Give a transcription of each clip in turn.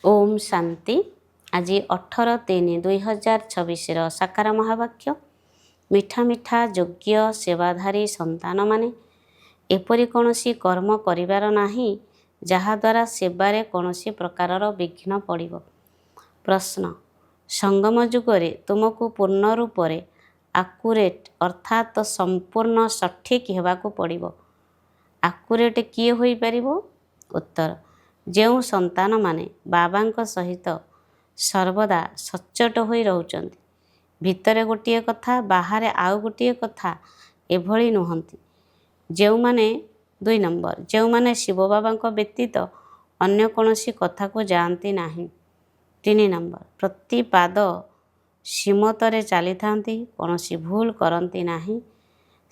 ओम शांति। आज 18/3/2026 साकार महावाक्य। मिठा मिठा योग्य सेवाधारी संतान माने एपरि कौनसी कर्म करिवार नाही जहाद्वारा सेवारे कौनसी प्रकारर विघ्न पड़िबो। प्रश्न, संगम जुगरे तुमको पूर्ण रूपरे आकुरेट अर्थात संपूर्ण सठिक हेबाकू पड़िबो। आकुरेट किए होई परिबो? उत्तर, जेउ संतान माने बाबांक सहित सर्वदा सच्चोट होई रहउचंती। भितरे गोटिए कथा बाहरे आउ गोटिए कथा एभली नुहंती। जेउ माने 2 नंबर, जेउ माने शिव बाबांक व्यतीत अन्य कौनसी कथा को जानती नाही। 3 नंबर, प्रति पाद सीमतरे चली थांती, कौनसी भूल करती नाही,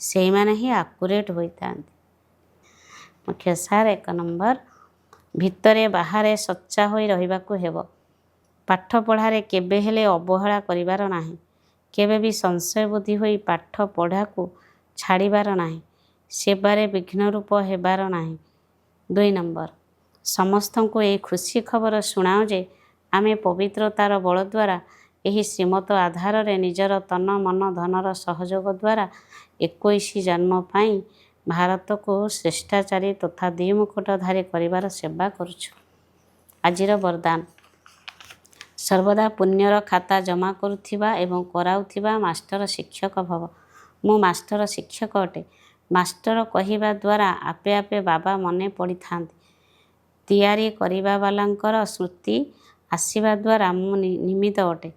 सेही माने ही आकुरेट होई थांती। मुख्य सार 1 नंबर, भितरे बाहरे सच्चा होई रहिबाकू हेबो। पाठ पढ़ारे केबे हेले अवहेला करिवार नाही। केबे भी संशय बुद्धि होई पाठ पढ़ाकू छाड़िबार नाही। सेबारे विघ्न रूप हेबार नाही। 2 नंबर, समस्तंको ए खुशी खबर सुनाओ जे आमे पवित्रतार बल द्वारा एही श्रीमत आधार रे निजर तन मन धनर सहयोग द्वारा 21 जन्म पाई भारत को श्रेष्ठाचारी तथा द्विमुकुटधारी करिवार सेवा करुछु। आजिर वरदान, सर्वदा पुण्यर खाता जमा करुथिबा एवं कराउथिबा मास्टर शिक्षक भव। मु मास्टर शिक्षक अटे। मास्टर कहिबा द्वारा आपे आपे बाबा मने पड़ी थांती। तैयारी करिबा वालांकर स्मृति आसीबा द्वारा मु निमित्त अटे।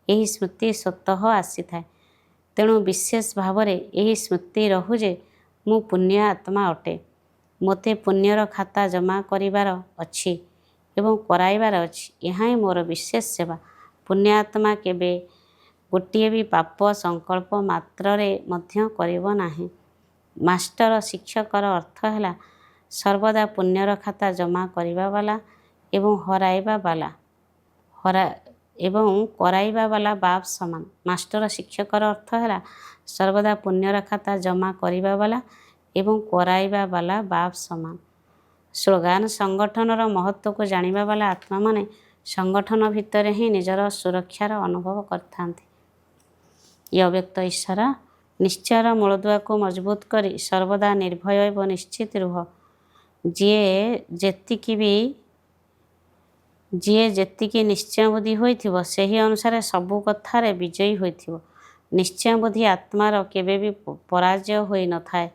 एही स्मृति स्वतः आसी थाए। तेणु विशेष भावरे एही स्मृति रहु जे मु पुण्य आत्मा अटे। मोते पुण्यर खाता जमा करिबार अछि एवं कराइबार अछि। यहाँ ही मोर विशेष सेवा। पुण्य आत्मा केबे गोटिए भी पाप संकल्प मात्ररे मध्य करिबो नाही। मास्टर शिक्षकर अर्थ हैला सर्वदा पुण्यर खाता जमा करिबा वाला एवं हराइबा वाला एवं कराइबा वाला बाप समान। मास्टर शिक्षकर अर्थ हैला सर्वदा पुण्यर खाता जमा करिबा वाला एवं कराइबा वाला बाप समान। स्लोगान, संगठनर महत्व को जानिबा वाला आत्मा माने संगठन भितरे ही निजर सुरक्षार अनुभव करथांती। ये अव्यक्त ईश्वर निश्चयर मूलदुआ को मजबूत करी सर्वदा निर्भय एवं निश्चित रुह। जिए जेतिकी निश्चय बुद्धि होइथिबो सेही अनुसार सबु कथारे विजयी होइथिबो। निश्चय बुद्धि आत्मार केबे भी पराजय होई न थाए।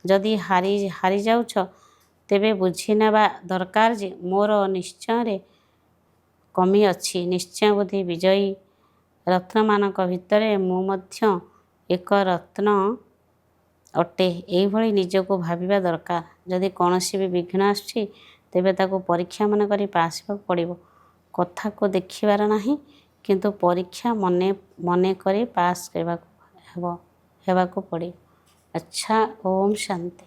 जदि हारी जाउछ तेबे बुझी नेबा दरकार जे मोर निश्चय रे कमी अछि। निश्चय बुद्धि विजयी रत्न मानक भितरे मु मध्य एक रत्न अटे। एही भली निजको भाबिबा दरकार। जदि कौनसी भी विघ्न आछि तेबे ताको परीक्षा मन करी पास पड़िबो। कथा को देखिबार नाही किंतु परीक्षा मने करी पास हेबाकू पड़े। अच्छा, ओम शांति।